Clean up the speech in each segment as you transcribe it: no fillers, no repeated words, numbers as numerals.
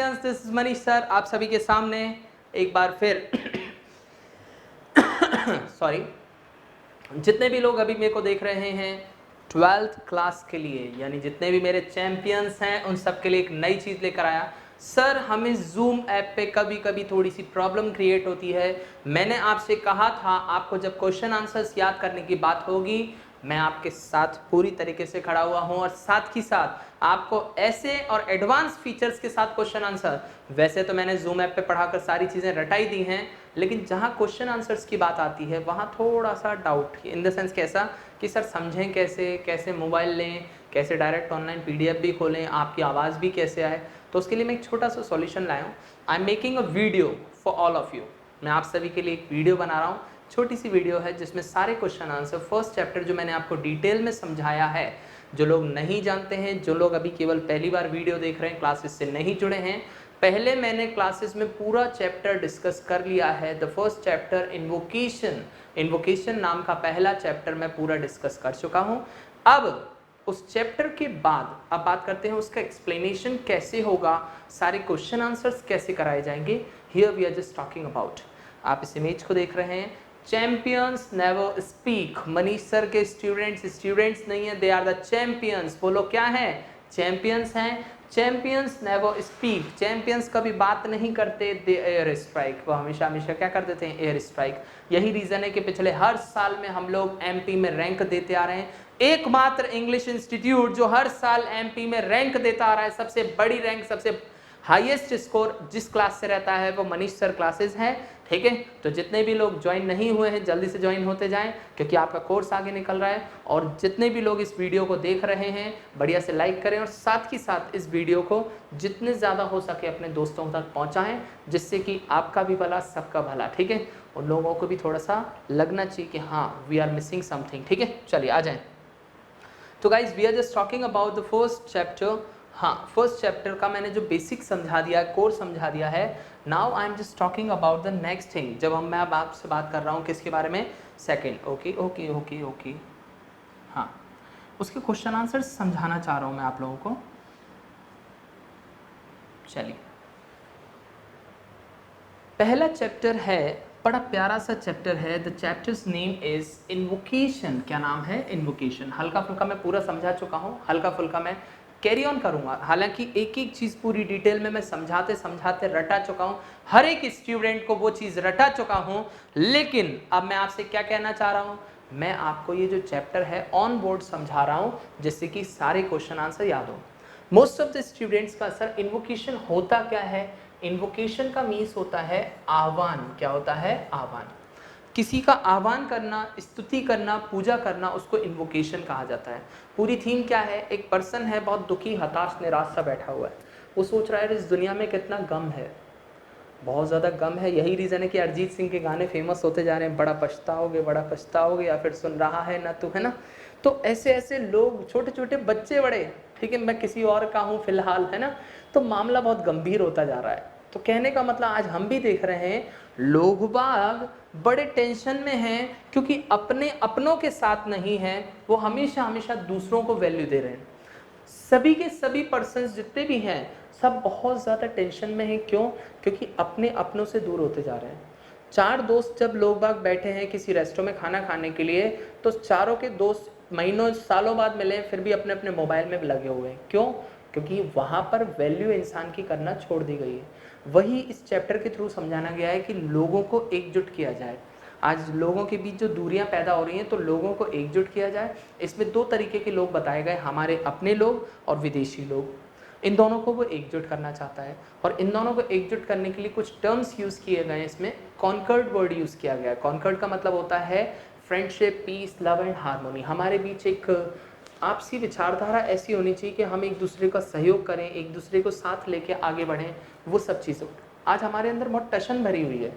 Champions, this is Manish sir, आप सभी के सामने एक बार फिर सॉरी, जितने भी लोग अभी मेरे को देख रहे हैं 12th क्लास के लिए, यानी जितने भी मेरे चैंपियंस हैं उन सब के लिए एक नई चीज़ लेकर आया। सर हमें जूम ऐप पे कभी कभी थोड़ी सी प्रॉब्लम क्रिएट होती है। मैंने आपसे कहा था आपको जब क्वेश्चन आंसर्स याद करने की बात होगी मैं आपके साथ पूरी तरीके से खड़ा हुआ हूं, और साथ ही साथ आपको ऐसे और एडवांस फीचर्स के साथ क्वेश्चन आंसर, वैसे तो मैंने जूम ऐप पे पढ़ाकर सारी चीज़ें रटाई दी हैं, लेकिन जहाँ क्वेश्चन आंसर्स की बात आती है वहाँ थोड़ा सा डाउट, इन द सेंस कैसा कि सर समझें कैसे, कैसे मोबाइल लें, कैसे डायरेक्ट ऑनलाइन पीडीएफ भी खोलें, आपकी आवाज़ भी कैसे आए। तो उसके लिए मैं एक छोटा सा सॉल्यूशन लाया हूँ। I am making a video for all of you. मैं आप सभी के लिए एक वीडियो बना रहा हूँ, छोटी सी वीडियो है जिसमें सारे क्वेश्चन आंसर फर्स्ट चैप्टर जो मैंने आपको डिटेल में समझाया है, जो लोग नहीं जानते हैं, जो लोग अभी केवल पहली बार वीडियो देख रहे हैं, क्लासेस से नहीं जुड़े हैं, पहले मैंने क्लासेस में पूरा चैप्टर डिस्कस कर लिया है। The first chapter invocation, invocation नाम का पहला चैप्टर मैं पूरा डिस्कस कर चुका हूं। अब उस चैप्टर के बाद अब बात करते हैं उसका एक्सप्लेनेशन कैसे होगा, सारे क्वेश्चन आंसर्स कैसे कराए जाएंगे। Here we are just talking about, आप इस इमेज को देख रहे हैं, champions never speak. Manish sir के स्टूडेंट्स नहीं है, दे आर द चैंपियंस। बोलो क्या है? चैंपियंस हैं। चैंपियंस नेवर स्पीक, चैंपियंस कभी बात नहीं करते, दे एयर स्ट्राइक, वो हमेशा हमेशा क्या कर देते हैं? Air strike. यही रीजन है कि पिछले हर साल में हम लोग एमपी में रैंक देते आ रहे हैं। एकमात्र इंग्लिश इंस्टीट्यूट जो हर साल एमपी में रैंक देता आ रहा है, सबसे बड़ी रैंक, सबसे हाईएस्ट स्कोर जिस क्लास से रहता है वो मनीष सर क्लासेस हैं। ठीक है, तो जितने भी लोग ज्वाइन नहीं हुए हैं जल्दी से ज्वाइन होते जाएं, क्योंकि आपका कोर्स आगे निकल रहा है। और जितने भी लोग इस वीडियो को देख रहे हैं बढ़िया से लाइक करें, और साथ ही साथ इस वीडियो को जितने ज़्यादा हो सके अपने दोस्तों तक पहुंचाएं, जिससे कि आपका भी भला सबका भला। ठीक है, उन लोगों को भी थोड़ा सा लगना चाहिए कि हाँ वी आर मिसिंग समथिंग। ठीक है, चलिए आ जाएं। तो guys we are just talking about the first chapter. हाँ, फर्स्ट चैप्टर का मैंने जो बेसिक समझा दिया है, कोर्स समझा दिया है। Now I am just talking about the next thing. जब मैं अब आपसे बात कर रहा हूँ किसके बारे में? Second. Okay okay okay okay, हाँ, उसके क्वेश्चन आंसर समझाना चाह रहा हूँ मैं आप लोगों को। चलिए, पहला चैप्टर है, बड़ा प्यारा सा चैप्टर है। The chapters name is invocation. क्या नाम है? इन्वोकेशन। हल्का फुल्का मैं पूरा समझा चुका हूँ, हल्का फुल्का मैं कैरी ऑन करूँगा। हालांकि एक एक चीज़ पूरी डिटेल में मैं समझाते समझाते रटा चुका हूँ, हर एक स्टूडेंट को वो चीज़ रटा चुका हूँ। लेकिन अब मैं आपसे क्या कहना चाह रहा हूँ, मैं आपको ये जो चैप्टर है ऑन बोर्ड समझा रहा हूँ, जिससे कि सारे क्वेश्चन आंसर याद हो। मोस्ट ऑफ द स्टूडेंट्स का सर इन्वोकेशन होता क्या है? इन्वोकेशन का मीन्स होता है आह्वान। क्या होता है? आह्वान। किसी का आह्वान करना, स्तुति करना, पूजा करना, उसको इन्वोकेशन कहा जाता है। पूरी थीम क्या है? एक पर्सन है बहुत दुखी, हताश, निराश सा बैठा हुआ है, वो सोच रहा है इस दुनिया में कितना गम है, बहुत ज़्यादा गम है। यही रीज़न है कि अरिजीत सिंह के गाने फेमस होते जा रहे हैं, बड़ा पछताओगे बड़ा पछताओगे, या फिर सुन रहा है ना तू, है ना। तो ऐसे ऐसे लोग, छोटे छोटे बच्चे, बड़े, ठीक है, मैं किसी और का हूँ फिलहाल, है ना। तो मामला बहुत गंभीर होता जा रहा है। तो कहने का मतलब आज हम भी देख रहे हैं लोग बाग बड़े टेंशन में हैं, क्योंकि अपने अपनों के साथ नहीं हैं, वो हमेशा हमेशा दूसरों को वैल्यू दे रहे हैं। सभी के सभी पर्सन्स जितने भी हैं सब बहुत ज़्यादा टेंशन में हैं। क्यों? क्योंकि अपने अपनों से दूर होते जा रहे हैं। चार दोस्त जब लोग बाग बैठे हैं किसी रेस्टोरेंट में खाना खाने के लिए, तो चारों के दोस्त महीनों सालों बाद मिले, फिर भी अपने अपने मोबाइल में लगे हुए हैं। क्यों? क्योंकि वहाँ पर वैल्यू इंसान की करना छोड़ दी गई है। वही इस चैप्टर के थ्रू समझाना गया है कि लोगों को एकजुट किया जाए। आज लोगों के बीच जो दूरियां पैदा हो रही हैं, तो लोगों को एकजुट किया जाए। इसमें दो तरीके के लोग बताए गए, हमारे अपने लोग और विदेशी लोग। इन दोनों को वो एकजुट करना चाहता है, और इन दोनों को एकजुट करने के लिए कुछ टर्म्स यूज़ किए गए हैं। इसमें कॉन्कर्ड वर्ड यूज़ किया गया है। कॉन्कर्ड का मतलब होता है friendship, peace, love and harmony. हमारे बीच एक आपसी विचारधारा ऐसी होनी चाहिए कि हम एक दूसरे का सहयोग करें, एक दूसरे को साथ लेके आगे बढ़ें, वो सब चीज़ें। आज हमारे अंदर बहुत टशन भरी हुई है,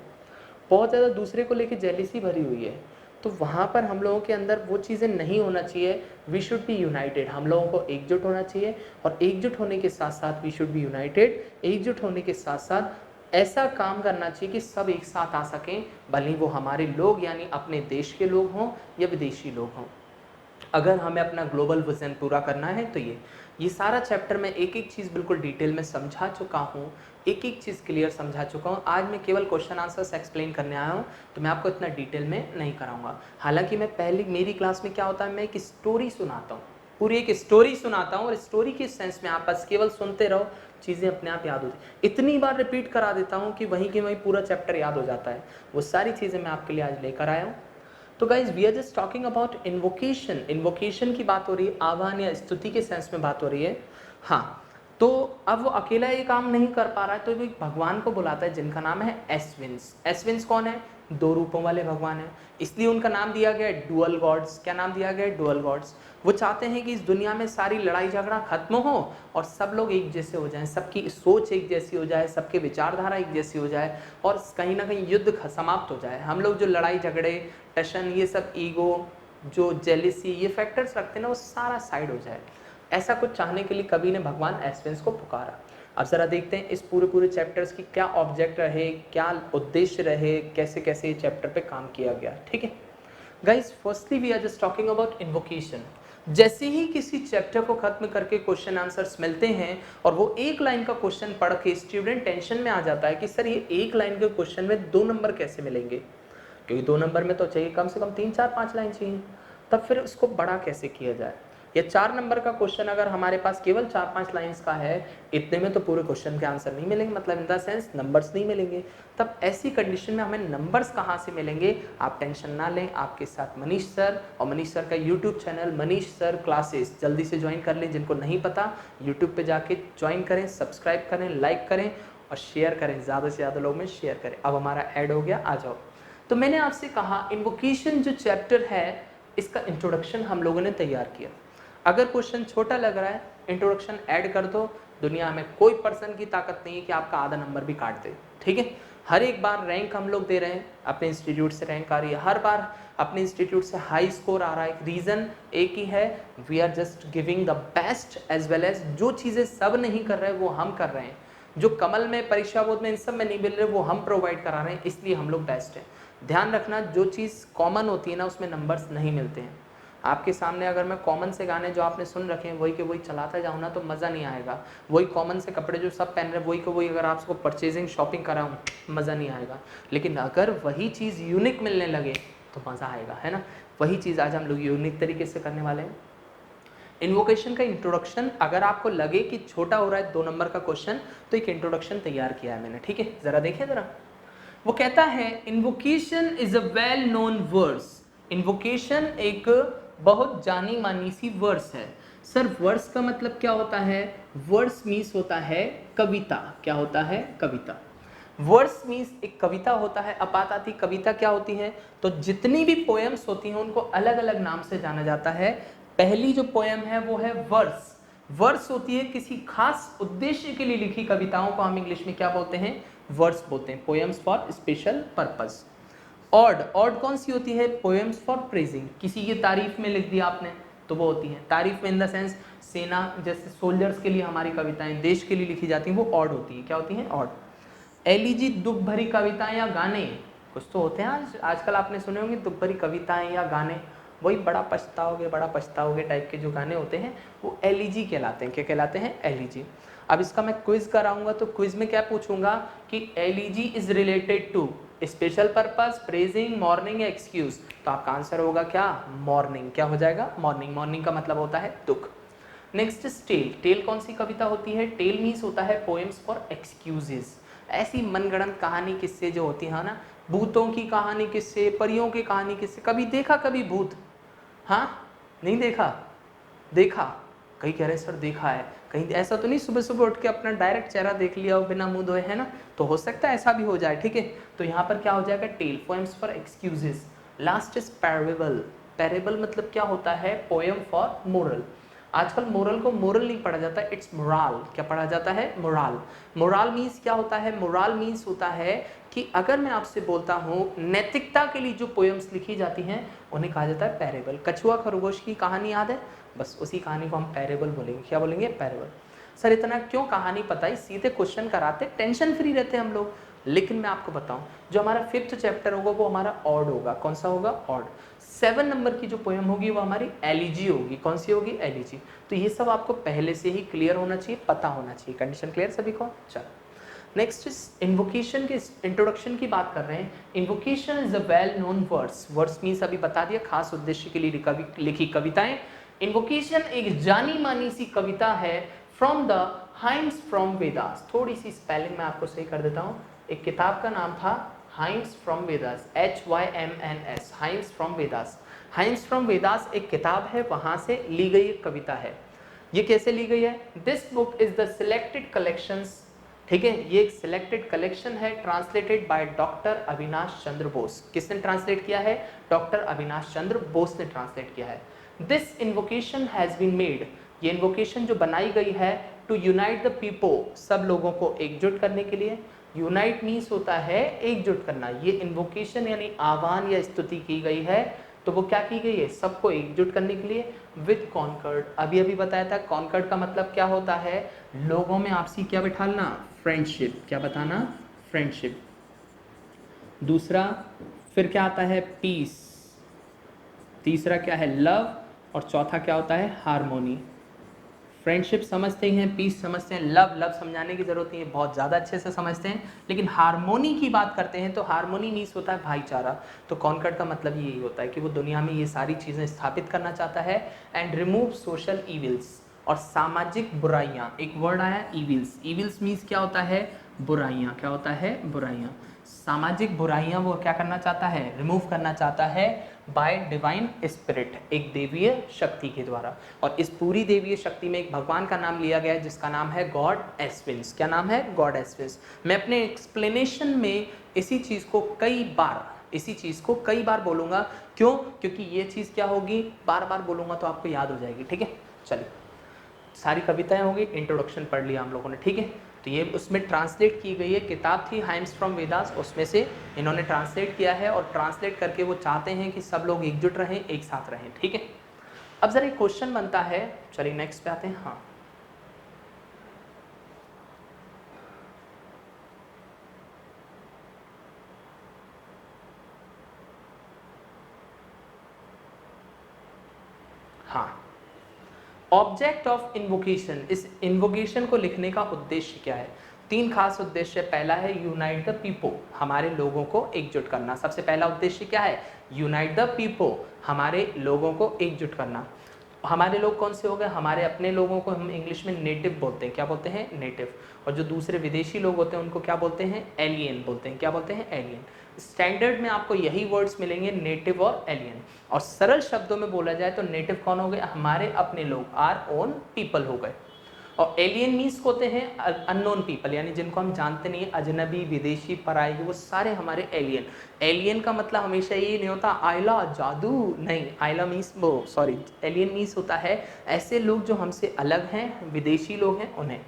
बहुत ज़्यादा दूसरे को लेके जेलिसी भरी हुई है। तो वहाँ पर हम लोगों के अंदर वो चीज़ें नहीं होना चाहिए। वी शुड बी यूनाइटेड, हम लोगों को एकजुट होना चाहिए। और एकजुट होने के साथ साथ वी शुड बी यूनाइटेड, एकजुट होने के साथ साथ ऐसा काम करना चाहिए कि सब एक साथ आ सकें, भले वो हमारे लोग यानी अपने देश के लोग हों या विदेशी लोग हों। अगर हमें अपना ग्लोबल विजन पूरा करना है तो ये ये सारा चैप्टर मैं एक एक चीज़ बिल्कुल डिटेल में समझा चुका हूँ, एक एक चीज़ क्लियर समझा चुका हूँ। आज मैं केवल क्वेश्चन आंसर्स एक्सप्लेन करने आया हूँ, तो मैं आपको इतना डिटेल में नहीं कराऊंगा। हालांकि मैं पहली मेरी क्लास में क्या होता है, मैं एक स्टोरी सुनाता हूँ, पूरी एक स्टोरी सुनाता हूँ, और स्टोरी के सेंस में आप बस केवल सुनते रहो, चीज़ें अपने आप याद होती। इतनी बार रिपीट करा देता हूँ कि वहीं के वहीं पूरा चैप्टर याद हो जाता है। वो सारी चीज़ें मैं आपके लिए आज लेकर आया हूँ। तो guys we are just talking about invocation. Invocation की बात हो रही है, आह्वान या स्तुति के सेंस में बात हो रही है। हाँ, तो अब वो अकेला ये काम नहीं कर पा रहा है, तो वो एक भगवान को बुलाता है जिनका नाम है एस्विन्स। एस्विन्स कौन है? दो रूपों वाले भगवान है, इसलिए उनका नाम दिया गया है डुअल गॉड्स। क्या नाम दिया गया है? Dual gods. वो चाहते हैं कि इस दुनिया में सारी लड़ाई झगड़ा खत्म हो और सब लोग एक जैसे हो जाएं, सबकी सोच एक जैसी हो जाए, सबके विचारधारा एक जैसी हो जाए, और कहीं ना कहीं युद्ध समाप्त हो जाए। हम लोग जो लड़ाई झगड़े, टेंशन, ये सब ईगो, जो जेलिसी, ये फैक्टर्स रखते हैं ना, वो सारा साइड हो जाए। ऐसा कुछ चाहने के लिए कवि ने भगवान एस्विन्स को पुकारा। अब जरा देखते हैं इस पूरे चैप्टर्स की क्या ऑब्जेक्ट रहे, क्या उद्देश्य रहे, कैसे कैसे ये चैप्टर पे काम किया गया। ठीक है guys, firstly we are just talking about invocation. जैसे ही किसी चैप्टर को खत्म करके क्वेश्चन आंसर्स मिलते हैं और वो एक लाइन का क्वेश्चन पढ़ के स्टूडेंट टेंशन में आ जाता है कि सर ये एक लाइन के क्वेश्चन में 2 नंबर कैसे मिलेंगे, क्योंकि 2 नंबर में तो चाहिए कम से कम 3, 4, 5 लाइन चाहिए, तब फिर उसको बड़ा कैसे किया जाए। या 4 नंबर का क्वेश्चन अगर हमारे पास केवल 4-5 लाइंस का है, इतने में तो पूरे क्वेश्चन के आंसर नहीं मिलेंगे, मतलब इन द सेंस नंबर्स नहीं मिलेंगे। तब ऐसी कंडीशन में हमें नंबर्स कहाँ से मिलेंगे? आप टेंशन ना लें, आपके साथ मनीष सर, और मनीष सर का YouTube channel Manish sir classes जल्दी से ज्वाइन कर लें। जिनको नहीं पता, यूट्यूब पे जाके ज्वाइन करें, सब्सक्राइब करें, लाइक करें और शेयर करें, ज़्यादा से ज़्यादा लोग में शेयर करें। अब हमारा ऐड हो गया, आ जाओ। तो मैंने आपसे कहा इन्वोकेशन जो चैप्टर है, इसका इंट्रोडक्शन हम लोगों ने तैयार किया। अगर क्वेश्चन छोटा लग रहा है, इंट्रोडक्शन ऐड कर दो, दुनिया में कोई पर्सन की ताकत नहीं है कि आपका आधा नंबर भी काट दे। ठीक है, हर एक बार रैंक हम लोग दे रहे हैं, अपने इंस्टीट्यूट से रैंक आ रही है, हर बार अपने इंस्टीट्यूट से हाई स्कोर आ रहा है। रीज़न एक ही है, we are just giving the best as well as जो चीज़ें सब नहीं कर रहे वो हम कर रहे हैं, जो कमल में, परीक्षा बोर्ड में, इन सब में नहीं मिल रहे वो हम प्रोवाइड करा रहे हैं, इसलिए हम लोग बेस्ट हैं। ध्यान रखना, जो चीज़ कॉमन होती है ना, उसमें नंबर्स नहीं मिलते हैं। आपके सामने अगर मैं कॉमन से गाने जो आपने सुन रखे हैं वही के वही चलाता जाऊँ ना, तो मज़ा नहीं आएगा। वही कॉमन से कपड़े जो सब पहन रहे हैं वही के वही अगर आपको परचेजिंग शॉपिंग कराऊँ, मज़ा नहीं आएगा। लेकिन अगर वही चीज़ यूनिक मिलने लगे तो मज़ा आएगा, है ना। वही चीज़ आज हम लोग यूनिक तरीके से करने वाले हैं। इन्वोकेशन का इंट्रोडक्शन, अगर आपको लगे कि छोटा हो रहा है 2 नंबर का क्वेश्चन, तो एक इंट्रोडक्शन तैयार किया है मैंने। ठीक है, ज़रा देखिए ज़रा। वो कहता है invocation is a well known words. Invocation एक बहुत जानी मानी सी वर्ड्स है। सर वर्ड्स का मतलब क्या होता है? वर्ड्स मीन्स होता है कविता। क्या होता है? कविता। वर्ड्स मीन्स एक कविता होता है। अपात आती कविता क्या होती है? तो जितनी भी पोएम्स होती हैं उनको अलग अलग नाम से जाना जाता है। पहली जो पोएम है वो है वर्स। वर्स होती है किसी खास उद्देश्य के लिए लिखी कविताओं को हम इंग्लिश में क्या बोलते हैं? वर्स बोलते हैं, poems for special purpose. Odd, odd कौन सी होती है? पोएम्स फॉर प्रेजिंग, किसी की तारीफ में लिख दिया आपने तो वो होती है तारीफ में, इन द सेंस सेना जैसे सोल्जर्स के लिए हमारी कविताएं देश के लिए लिखी जाती हैं, वो ऑड होती है। क्या होती हैं? ऑड। एलिजी, दुख भरी कविताएं या गाने, कुछ तो होते हैं आजकल आपने सुने होंगे दुख भरी कविताएं या गाने, वही बड़ा पछताओगे टाइप के जो गाने होते हैं वो एलिजी कहलाते हैं। क्या कहलाते हैं? एलिजी। अब इसका मैं क्विज कराऊंगा, तो क्विज में क्या पूछूंगा कि elegy is related to special purpose, praising, mourning या एक्सक्यूज। तो आपका आंसर होगा क्या? मॉर्निंग। क्या हो जाएगा? मॉर्निंग। मॉर्निंग का मतलब होता है दुख। Next is tell. टेल कौन सी कविता होती है? टेल मीन्स होता है पोएम्स फॉर एक्सक्यूजेस। ऐसी मनगढ़ंत कहानी किस्से जो होती है ना, भूतों की कहानी किस्से, परियों की कहानी किस्से। कभी देखा कभी भूत? हाँ, नहीं देखा? देखा? कहीं कह रहे सर देखा है, कहीं ऐसा तो नहीं सुबह सुबह उठ के अपना डायरेक्ट चेहरा देख लिया हो बिना मुंह धोए, है ना? तो हो सकता है ऐसा भी हो जाए। ठीक है, तो यहाँ पर क्या हो जाएगा? Tale, poems for excuses. Last is parable. Parable मतलब क्या होता है? Poem for moral. आजकल मोरल को मोरल नहीं पढ़ा जाता, इट्स मोराल। क्या पढ़ा जाता है? मोराल। मोराल मीन्स क्या होता है? मोराल मीन्स होता है कि अगर मैं आपसे बोलता हूँ नैतिकता के लिए जो पोएम्स लिखी जाती हैं उन्हें कहा जाता है पैरेबल। कछुआ खरगोश की कहानी याद है? बस उसी कहानी को हम पैरेबल बोलेंगे। क्या बोलेंगे? पैरेबल। सर इतना क्यों कहानी पता है? सीधे क्वेश्चन कराते, टेंशन फ्री रहते हम लोग। लेकिन मैं आपको बताऊं, जो हमारा 5th चैप्टर होगा वो हमारा ऑड होगा। कौन सा होगा? ऑड। 7 नंबर की जो पोएम होगी वो हमारी एलिजी होगी। कौन सी होगी? एलिजी। तो ये सब आपको पहले से ही क्लियर होना चाहिए, पता होना चाहिए। कंडीशन क्लियर सभी को? चलो नेक्स्ट इज इन्वोकेशन के इंट्रोडक्शन की बात कर रहे हैं। Invocation is a well known words. Words means अभी बता दिया, खास उद्देश्य के लिए लिखी कविताएं। इन्वोकेशन एक जानी मानी सी कविता है from the hymns from Vedas. थोड़ी सी स्पेलिंग मैं आपको सही कर देता हूँ। एक किताब का नाम था hymns from Vedas, HYMNS, hymns from Vedas. Hymns from Vedas एक किताब है, वहां से ली गई एक कविता है। ये कैसे ली गई है? This book is the selected collections. ठीक है, ये एक सिलेक्टेड कलेक्शन है, translated by doctor Avinash Chandra Bose. किसने ट्रांसलेट किया है? डॉक्टर अविनाश चंद्र बोस ने ट्रांसलेट किया है। This invocation has been made, ये इन्वोकेशन जो बनाई गई है, टू यूनाइट द पीपल, सब लोगों को एकजुट करने के लिए। यूनाइट मीन्स होता है एकजुट करना। ये इन्वोकेशन यानी आह्वान या स्तुति की गई है, तो वो क्या की गई है? सबको एकजुट करने के लिए। विद कॉन्कर्ड, अभी अभी बताया था कॉन्कर्ड का मतलब क्या होता है? लोगों में आपसी क्या बिठाना? फ्रेंडशिप। क्या बताना? फ्रेंडशिप। दूसरा फिर क्या आता है? पीस। तीसरा क्या है? लव। और चौथा क्या होता है? हार्मोनी। फ्रेंडशिप समझते ही हैं, पीस समझते हैं, लव समझाने की जरूरत नहीं है, बहुत ज़्यादा अच्छे से समझते हैं। लेकिन हार्मोनी की बात करते हैं तो हार्मोनी मीन्स होता है भाईचारा। तो कॉन्कर्ड का मतलब यही होता है कि वो दुनिया में ये सारी चीज़ें स्थापित करना चाहता है। एंड रिमूव सोशल इविल्स, और सामाजिक बुराइयाँ। एक वर्ड आया इविल्स। इविल्स मीन्स क्या होता है? बुराइयाँ। क्या होता है? बुराइयाँ। सामाजिक बुराइयाँ वो क्या करना चाहता है? रिमूव करना चाहता है बाय डिवाइन स्पिरिट, एक देवीय शक्ति के द्वारा। और इस पूरी देवीय शक्ति में एक भगवान का नाम लिया गया है जिसका नाम है गॉड एस्विंस। क्या नाम है? गॉड एस्विंस। मैं अपने एक्सप्लेनेशन में इसी चीज़ को कई बार बोलूँगा। क्यों? क्योंकि ये चीज़ क्या होगी, बार बार बोलूँगा तो आपको याद हो जाएगी। ठीक है, चलिए सारी कविताएं होगी, इंट्रोडक्शन पढ़ लिया हम लोगों ने। ठीक है, तो ये उसमें ट्रांसलेट की गई है, किताब थी हाइम्स फ्रॉम वेदास, उसमें से इन्होंने ट्रांसलेट किया है। और ट्रांसलेट करके वो चाहते हैं कि सब लोग एकजुट रहें, एक साथ रहें। ठीक है, अब जरा एक क्वेश्चन बनता है, चलिए नेक्स्ट पे आते हैं। हाँ, हाँ, ऑब्जेक्ट ऑफ इन्वोकेशन। इस इन्वोकेशन को लिखने का उद्देश्य क्या है? 3 खास उद्देश्य। पहला है यूनाइट द पीपल, हमारे लोगों को एकजुट करना। सबसे पहला उद्देश्य क्या है? यूनाइट द पीपल, हमारे लोगों को एकजुट करना। हमारे लोग कौन से हो गए? हमारे अपने लोगों को हम इंग्लिश में नेटिव बोलते हैं। क्या बोलते हैं? नेटिव। और जो दूसरे विदेशी लोग होते हैं उनको क्या बोलते हैं? एलियन बोलते हैं। क्या बोलते हैं? एलियन। स्टैंडर्ड में आपको यही वर्ड्स मिलेंगे, नेटिव और एलियन। और सरल शब्दों में बोला जाए तो नेटिव कौन हो गए? हमारे अपने लोग, आर ओन पीपल हो गए। और एलियन मीन्स होते हैं अननोन पीपल, यानी जिनको हम जानते नहीं है, अजनबी, विदेशी, पराई, वो सारे हमारे एलियन। एलियन का मतलब हमेशा ये नहीं होता आयला जादू, नहीं। आयला मीन्स वो सॉरी एलियन मीन्स होता है ऐसे लोग जो हमसे अलग हैं, विदेशी लोग हैं, उन्हें।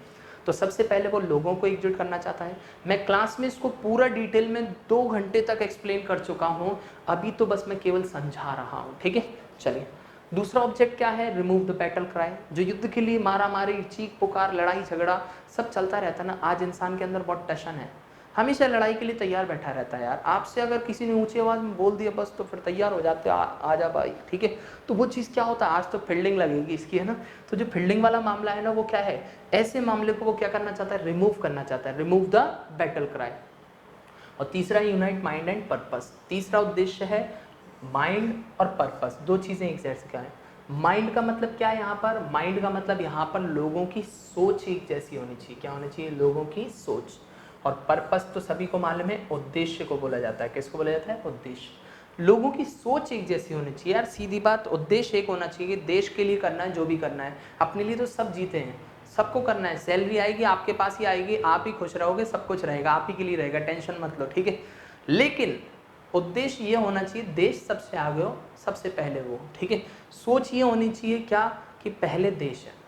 तो सबसे पहले वो लोगों को एकजुट करना चाहता है। मैं क्लास में इसको पूरा डिटेल में 2 घंटे तक एक्सप्लेन कर चुका हूँ, अभी तो बस मैं केवल समझा रहा हूँ। ठीक है, चलिए दूसरा ऑब्जेक्ट क्या है? Remove the battle cry. जो युद्ध के लिए मारा मारी, चीख पुकार, लड़ाई झगड़ा सब चलता रहता है ना, आज इंसान के अंदर बहुत टशन है, हमेशा लड़ाई के लिए तैयार बैठा रहता है यार। आपसे अगर किसी ने ऊंची आवाज़ में बोल दिया बस तो फिर तैयार हो जाते हैं, आ जा भाई। ठीक है, तो वो चीज़ क्या होता है? आज तो फील्डिंग लगेगी इसकी, है ना। तो जो फील्डिंग वाला मामला है ना, वो क्या है? ऐसे मामले को वो क्या करना चाहता है? रिमूव करना चाहता है, रिमूव द बैटल क्राई। और तीसरा यूनाइट माइंड एंड पर्पस। तीसरा उद्देश्य है माइंड और पर्पस, दो चीज़ें एक जैसे क्या है। माइंड का मतलब क्या है यहाँ पर? माइंड का मतलब यहाँ पर लोगों की सोच एक जैसी होनी चाहिए। क्या होनी चाहिए? लोगों की सोच। और पर्पस तो सभी को मालूम है, उद्देश्य को बोला जाता है। किसको बोला जाता है? उद्देश्य। लोगों की सोच एक जैसी होनी चाहिए यार, सीधी बात। उद्देश्य एक होना चाहिए कि देश के लिए करना है जो भी करना है, अपने लिए तो सब जीते हैं, सबको करना है। सैलरी आएगी आपके पास ही आएगी, आप ही खुश रहोगे, सब कुछ रहेगा आप ही के लिए रहेगा, टेंशन मत लो। ठीक है, लेकिन उद्देश्य ये होना चाहिए देश सबसे आगे हो, सबसे पहले वो। ठीक है, सोच ये होनी चाहिए क्या? कि पहले देश है।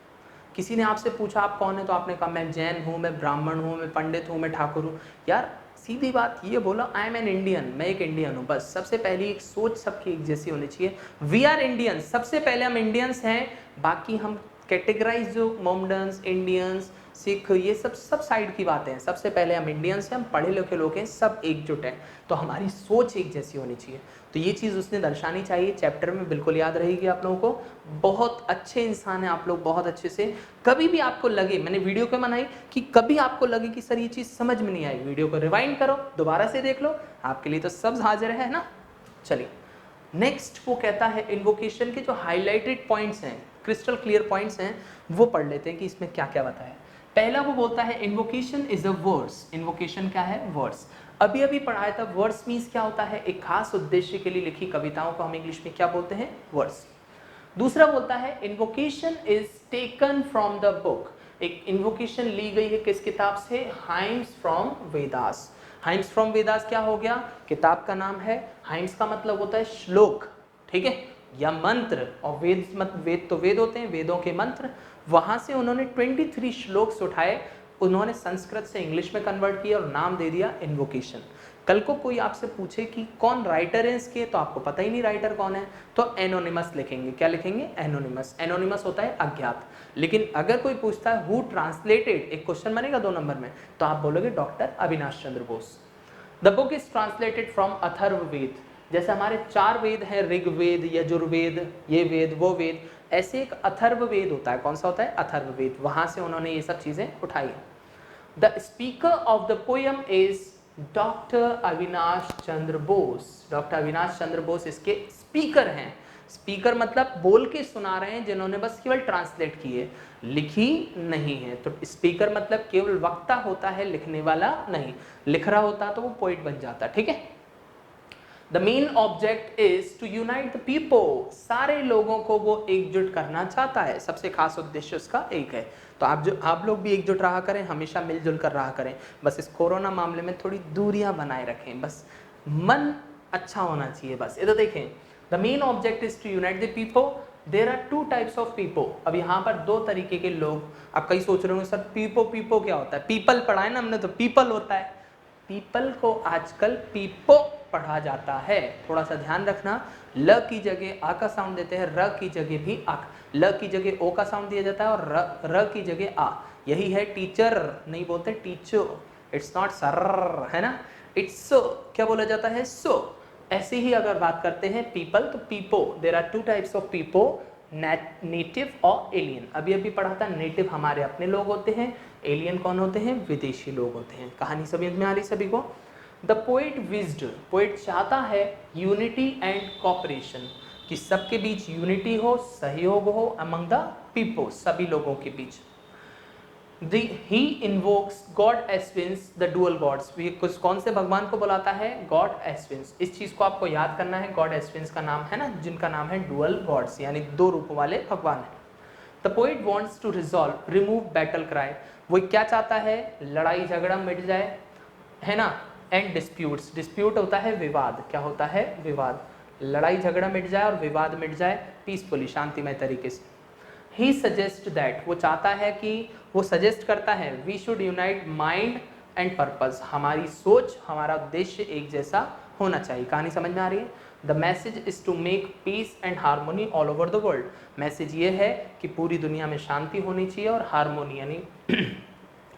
किसी ने आपसे पूछा आप कौन है, तो आपने कहा मैं जैन हूँ, मैं ब्राह्मण हूँ, मैं पंडित हूँ, मैं ठाकुर हूँ। यार सीधी बात ये बोला, आई एम एन इंडियन, मैं एक इंडियन हूँ। बस सबसे पहली एक सोच सबकी एक जैसी होनी चाहिए। वी आर इंडियंस, सबसे पहले हम इंडियंस हैं, बाकी हम कैटेगराइज जो मोमडन्स, इंडियंस सिख, ये सब साइड की बातें हैं। सबसे पहले हम इंडियंस हैं, हम पढ़े लिखे लोग हैं, सब एकजुट हैं, तो हमारी सोच एक जैसी होनी चाहिए। तो ये चीज़ उसने दर्शानी चाहिए। चैप्टर में बिल्कुल याद रहेगी आप लोगों को। बहुत अच्छे इंसान हैं आप लोग, बहुत अच्छे से। कभी भी आपको लगे, मैंने वीडियो क्यों बनाई कि कभी आपको लगे कि सर ये चीज़ समझ में नहीं आई, वीडियो को रिवाइंड करो, दोबारा से देख लो, आपके लिए तो सब हाजिर है ना। चलिए नेक्स्ट वो कहता है इन्वोकेशन के जो हाईलाइटेड पॉइंट्स हैं, क्रिस्टल क्लियर पॉइंट्स हैं, वो पढ़ लेते हैं कि इसमें क्या क्या बताया। पहला वो बोलता है invocation is a verse. Invocation क्या है? वर्स। अभी अभी पढ़ाया था वर्स मीन्स क्या होता है, एक खास उद्देश्य के लिए लिखी कविताओं को हम इंग्लिश में क्या बोलते हैं? वर्स। दूसरा बोलता है invocation is taken from the book. एक इन्वोकेशन ली गई है किस किताब से? Hymns from Vedas. Hymns from Vedas क्या हो गया? किताब का नाम है। हाइम्स का मतलब होता है श्लोक, ठीक है, या मंत्र। और वेद तो वेद होते हैं, वेदों के मंत्र। वहां से उन्होंने 23 श्लोक्स उठाए, उन्होंने संस्कृत से इंग्लिश में कन्वर्ट किया और नाम दे दिया इन्वोकेशन। कल को कोई आपसे पूछे कि कौन राइटर है इसके, तो आपको पता ही नहीं राइटर कौन है, तो एनोनिमस लिखेंगे। क्या लिखेंगे? एनोनिमस। एनोनिमस होता है अज्ञात। लेकिन अगर कोई पूछता है हु ट्रांसलेटेड, एक क्वेश्चन बनेगा 2 नंबर में, तो आप बोलोगे doctor Avinash Chandra Bose. The book is translated from Atharvaveda. जैसे हमारे 4 वेद हैं, ऋग्वेद, यजुर्वेद, ये वेद वो वेद, ऐसे एक अथर्ववेद होता है। कौन सा होता है? अथर्ववेद। वहां से उन्होंने ये सब चीजें उठाई। The speaker of the poem is doctor Avinash Chandra Bose. Doctor Avinash Chandra Bose इसके स्पीकर हैं। स्पीकर मतलब बोल के सुना रहे हैं, जिन्होंने बस केवल ट्रांसलेट की है, लिखी नहीं है। तो स्पीकर मतलब केवल वक्ता होता है, लिखने वाला नहीं। लिख रहा होता तो वो पोइट बन जाता, ठीक है। The main object is to unite the people. सारे लोगों को वो एकजुट करना चाहता है, सबसे खास उद्देश्य उसका एक है। तो आप लोग भी एकजुट रहा करें, हमेशा मिलजुल कर रहा करें। बस इस कोरोना मामले में थोड़ी दूरियां बनाए रखें, बस मन अच्छा होना चाहिए बस। इधर देखें, the main object is to unite the people. There are 2 types of people. अब यहाँ पर 2 तरीके के लोग। अब कई सोच रहे होंगे सर पीपो क्या होता है? पीपल पढ़ा है ना हमने, तो पीपल होता है। पीपल को आजकल पीपो पढ़ा जाता है, थोड़ा सा ध्यान रखना। ल की जगह आ का साउंड देते हैं, र की जगह भी आ। ल की जगह ओ का साउंड दिया जाता है और र की जगह आ। यही है टीचर, नहीं बोलते टीचर। इट्स नॉट सर, है ना, इट्स सो। क्या बोला जाता है? सो। ऐसे ही अगर बात करते हैं पीपल, तो people. There are 2 types of people, native और एलियन। अभी अभी पढ़ा था, नेटिव हमारे अपने लोग होते हैं, एलियन कौन होते हैं? विदेशी लोग होते हैं। कहानी समझ में आ रही सभी को? The poet विज्ड। पोइट चाहता है यूनिटी एंड कॉपरेशन, कि सबके बीच यूनिटी हो, सहयोग हो, अमंग द पीपल, सभी लोगों के बीच। He invokes God Aswins, the dual gods। कुछ कौन से भगवान को बुलाता है? गॉड एस्विंस। इस चीज को आपको याद करना है। गॉड एस्विंस का नाम है ना, जिनका नाम है डुअल गॉड्स, यानी 2 रूप वाले भगवान है। The poet wants to remove battle cry. वो क्या चाहता है? लड़ाई झगड़ा मिट जाए, है ना। And disputes. डिस्प्यूट होता है विवाद। क्या होता है? विवाद। लड़ाई झगड़ा मिट जाए और विवाद मिट जाए पीसफुली, शांतिमय तरीके से। He suggest that. वो चाहता है कि, वो सजेस्ट करता है, we should unite mind and purpose. हमारी सोच, हमारा उद्देश्य एक जैसा होना चाहिए। कहानी समझ में आ रही है? The message is to make peace and harmony all over the world. Message ये है कि पूरी दुनिया में शांति होनी चाहिए और हारमोनी यानी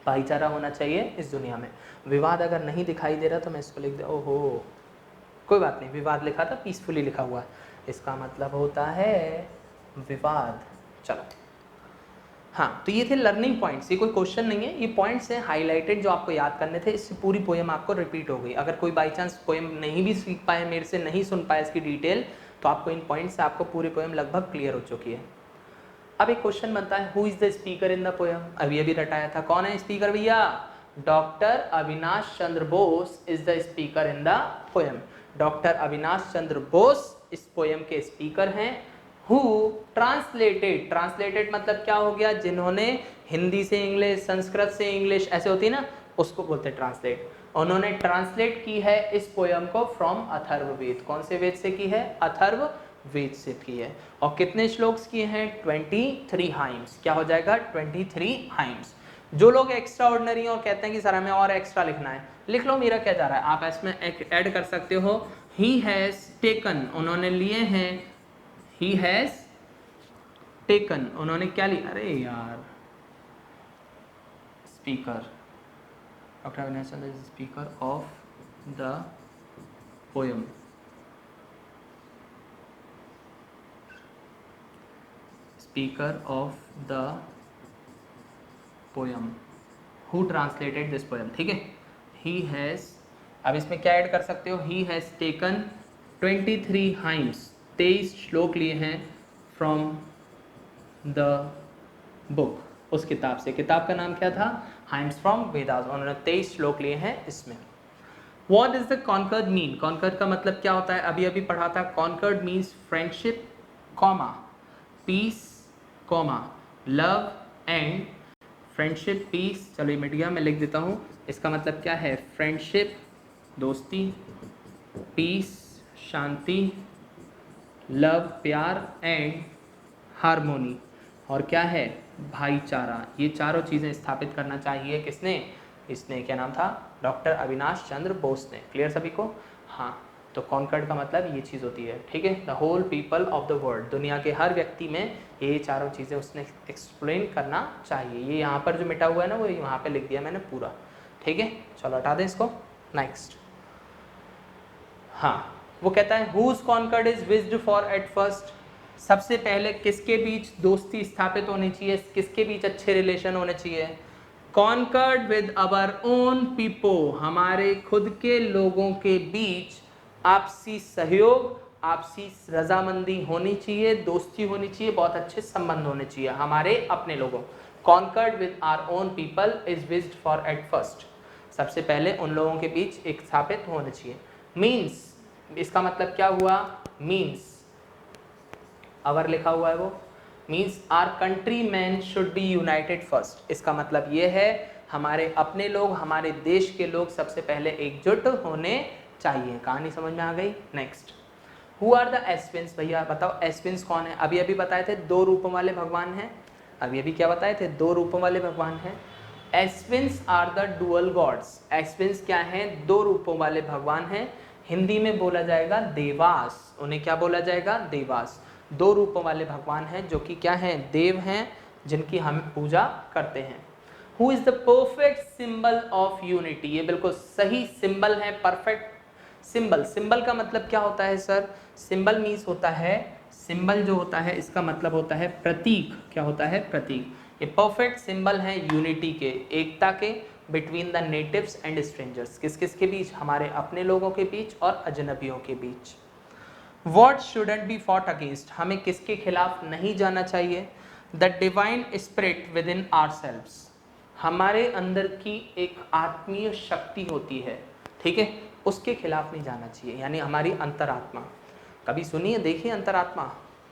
भाईचारा होना चाहिए इस दुनिया में। विवाद अगर नहीं दिखाई दे रहा तो मैं इसको लिख दे, ओहो कोई बात नहीं, विवाद लिखा था, पीसफुली लिखा हुआ है, इसका मतलब होता है विवाद। चलो हाँ, तो ये थे लर्निंग पॉइंट्स। ये कोई क्वेश्चन नहीं है, ये पॉइंट्स हैं हाईलाइटेड जो आपको याद करने थे। इससे पूरी पोएम आपको रिपीट हो गई। अगर कोई बाई चांस पोएम नहीं भी सीख पाए, मेरे से नहीं सुन पाए इसकी डिटेल, तो आपको इन पॉइंट्स से आपको पूरी पोएम लगभग क्लियर हो चुकी है। अब एक क्वेश्चन बनता है, who is the speaker in the poem? अभी अभी रटाया था, कौन है स्पीकर भैया? Doctor Avinash Chandra Bose is the speaker in the poem. Doctor Avinash Chandra Bose इस पोएम के स्पीकर हैं। Who translated. ट्रांसलेटेड मतलब क्या हो गया? जिन्होंने हिंदी से इंग्लिश, संस्कृत से इंग्लिश, ऐसे होती है ना, उसको बोलते हैं ट्रांसलेट। उन्होंने ट्रांसलेट की है इस पोएम को फ्रॉम अथर्ववेद। कौन से वेद से की है? अथर्ववेद से की है। और कितने श्लोक्स किए हैं? 23 हाइम्स। क्या हो जाएगा? 23 हाइम्स। जो लोग एक्स्ट्रा ऑर्डिनरी और कहते हैं कि सर हमें और एक्स्ट्रा लिखना है, लिख लो, मेरा क्या जा रहा है, आप इसमें ऐड कर सकते हो। ही हैज टेकन, उन्होंने लिए हैं। ही हैज टेकन, उन्होंने क्या लिया? अरे यार speaker. Dr. Avinash Chandra is the speaker of the poem. Speaker of the poem. Who translated this poem? ठीक है, he has, अब इसमें क्या ऐड कर सकते हो, he has taken 23 hymns, 23 श्लोक लिए हैं from the book, उस किताब से। किताब का नाम क्या था? hymns from Vedas। उन्होंने 23 श्लोक लिए हैं इसमें। What does the conquered mean? Conquered का मतलब क्या होता है? अभी अभी पढ़ा था। Conquered means friendship, comma, peace, comma, love and friendship peace. चलो ये मिट गया, मैं लिख देता हूँ। इसका मतलब क्या है? फ्रेंडशिप दोस्ती, पीस शांति, लव प्यार एंड हारमोनी, और क्या है? भाईचारा। ये चारों चीज़ें स्थापित करना चाहिए किसने? इसने, क्या नाम था? डॉक्टर अविनाश चंद्र बोस ने। क्लियर सभी को? हाँ, तो कॉन्कर्ड का मतलब ये चीज़ होती है, ठीक है। The whole people of the world, दुनिया के हर व्यक्ति में ये चारों चीज़ें उसने एक्सप्लेन करना चाहिए। ये यहाँ पर जो मिटा हुआ है ना, वो यहाँ पे लिख दिया मैंने पूरा, ठीक है। चलो हटा दें इसको। नेक्स्ट, हाँ, वो कहता है whose concord is wished for at first. सबसे पहले किसके बीच दोस्ती स्थापित होनी चाहिए, किसके बीच अच्छे रिलेशन होने चाहिए? Concord with our own people, हमारे खुद के लोगों के बीच आपसी सहयोग, आपसी रजामंदी होनी चाहिए, दोस्ती होनी चाहिए, बहुत अच्छे संबंध होने चाहिए हमारे अपने लोगों। Concord with our own people is wished for at first, सबसे पहले उन लोगों के बीच एक स्थापित होने चाहिए। मीन्स, इसका मतलब क्या हुआ? मीन्स, अवर लिखा हुआ है वो, means our country man should be united first. इसका मतलब ये है हमारे अपने लोग, हमारे देश के लोग सबसे पहले एकजुट होने चाहिए। कहानी समझ में आ गई? Next, who are the Asvins. भैया बताओ एस्विन्स कौन है? अभी अभी बताए थे दो रूपों वाले भगवान हैं। अभी अभी क्या बताए थे? दो रूपों वाले भगवान हैं। एस्विन्स आर द डुअल गॉड्स। एस्विन्स क्या हैं? दो रूपों वाले भगवान हैं। हिंदी में बोला जाएगा देवास। उन्हें क्या बोला जाएगा? देवास। दो रूपों वाले भगवान हैं जो कि क्या हैं? देव हैं, जिनकी हम पूजा करते हैं। Who is the perfect symbol of unity. ये बिल्कुल सही सिंबल है, परफेक्ट सिंबल। सिंबल का मतलब क्या होता है सर? सिंबल मीन्स होता है, सिंबल जो होता है इसका मतलब होता है प्रतीक। क्या होता है? प्रतीक। ये परफेक्ट सिंबल है यूनिटी के, एकता के, between the natives and strangers. किस किस के बीच? हमारे अपने लोगों के बीच और अजनबियों के बीच। What shouldn't be fought against, हमें किसके खिलाफ नहीं जाना चाहिए? The divine spirit within ourselves, हमारे अंदर की एक आत्मीय शक्ति होती है, ठीक है, उसके खिलाफ नहीं जाना चाहिए। यानी हमारी अंतरात्मा। कभी सुनिए, देखिए अंतरात्मा।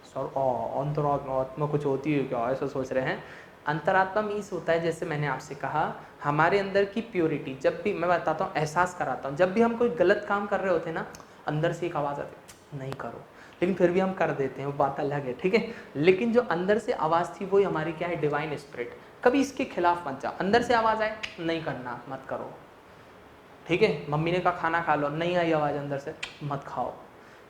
सर अंतरात्मा, आत्मा कुछ होती है क्या, ऐसा सोच रहे हैं? अंतरात्मा मीन्स होता है, जैसे मैंने आपसे कहा, हमारे अंदर की प्योरिटी। जब भी मैं बताता हूँ, एहसास कराता हूँ, जब भी हम कोई गलत काम कर रहे होते हैं ना, अंदर से एक आवाज़ आती है, नहीं करो, लेकिन फिर भी हम कर देते हैं, वो बात अलग है, ठीक है। लेकिन जो अंदर से आवाज़ थी वो हमारी क्या है? Divine spirit. कभी इसके खिलाफ मत जाओ। अंदर से आवाज़ आए, नहीं करना, मत करो, ठीक है। मम्मी ने कहा खाना खा लो, नहीं आई आवाज़ अंदर से, मत खाओ।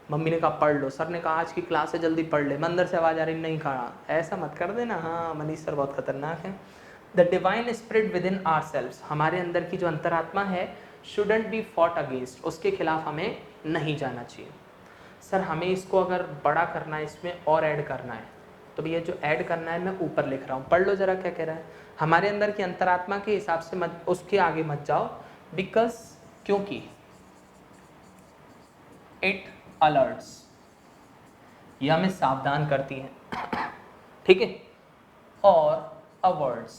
मम्मी ने कहा पढ़ लो, सर ने कहा आज की क्लास है जल्दी पढ़ ले, अंदर से आवाज़ आ रही, नहीं खा, ऐसा मत कर देना। हाँ, मनीष सर बहुत खतरनाक है। The divine spirit with in are selves, हमारे अंदर की जो अंतरात्मा है, शुडंट बी फॉट अगेंस्ट, उसके खिलाफ हमें नहीं जाना चाहिए। सर हमें इसको अगर बड़ा करना है, इसमें और ऐड करना है, तो भैया जो ऐड करना है मैं ऊपर लिख रहा हूँ, पढ़ लो जरा क्या कह रहा है। हमारे अंदर की अंतरात्मा के हिसाब से मत, उसके आगे मत जाओ, बिकॉज, क्योंकि इट अलर्ट्स, ये हमें सावधान करती है, ठीक है। और अवर्ड्स,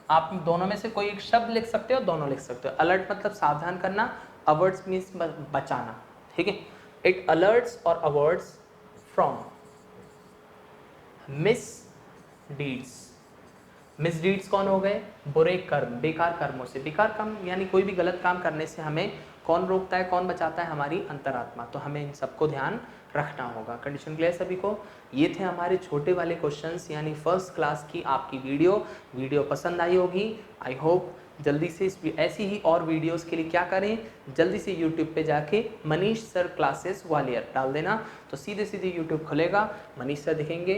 आप दोनों में से कोई एक शब्द लिख सकते हो, दोनों लिख सकते हो। अलर्ट मतलब सावधान करना, अवर्ड्स मीन्स बचाना, ठीक है। इट अलर्ट्स और averts from misdeeds. Misdeeds कौन हो गए? बुरे कर्म, बेकार कर्मों से। बेकार कर्म यानी कोई भी गलत काम करने से हमें कौन रोकता है, कौन बचाता है? हमारी अंतरात्मा। तो हमें इन सबको ध्यान रखना होगा। कंडीशन क्लियर सभी को? ये थे हमारे छोटे वाले क्वेश्चंस, यानी फर्स्ट क्लास की आपकी वीडियो पसंद आई होगी। आई होप जल्दी से ऐसी ही और वीडियोस के लिए क्या करें, जल्दी से यूट्यूब पे जाके मनीष सर क्लासेस ग्वालियर डाल देना, तो सीधे सीधे यूट्यूब खुलेगा, मनीष सर दिखेंगे,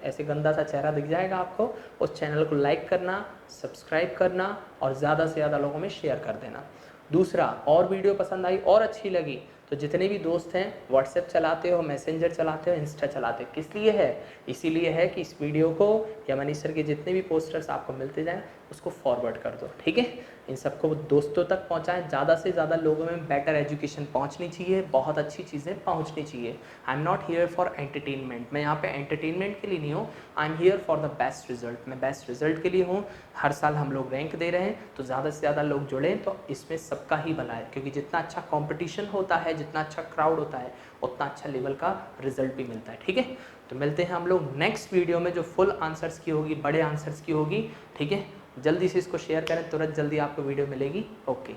ऐसे गंदा सा चेहरा दिख जाएगा आपको। उस चैनल को लाइक करना, सब्सक्राइब करना और ज़्यादा से ज़्यादा लोगों में शेयर कर देना। दूसरा, और वीडियो पसंद आई और अच्छी लगी तो जितने भी दोस्त हैं, व्हाट्सएप चलाते हो, मैसेंजर चलाते हो, इंस्टा चलाते हो, किस लिए है? इसीलिए है कि इस वीडियो को या मनीष सर के जितने भी पोस्टर्स आपको मिलते जाएं उसको फॉरवर्ड कर दो, ठीक है? इन सबको दोस्तों तक पहुंचाएं, ज़्यादा से ज़्यादा लोगों में बेटर एजुकेशन पहुंचनी चाहिए, बहुत अच्छी चीज़ें पहुंचनी चाहिए। I am not here for entertainment, मैं यहाँ पे एंटरटेनमेंट के लिए नहीं हूँ, I am here for the best result, मैं बेस्ट रिजल्ट के लिए हूँ। हर साल हम लोग रैंक दे रहे हैं, तो ज़्यादा से ज़्यादा लोग जुड़ें तो इसमें सबका ही भला है, क्योंकि जितना अच्छा कॉम्पिटिशन होता है, जितना अच्छा क्राउड होता है, उतना अच्छा लेवल का रिजल्ट भी मिलता है, ठीक है? तो मिलते हैं हम लोग नेक्स्ट वीडियो में जो फुल आंसर्स की होगी, बड़े आंसर्स की होगी, ठीक है? जल्दी से इसको शेयर करें, तुरंत जल्दी आपको वीडियो मिलेगी। ओके।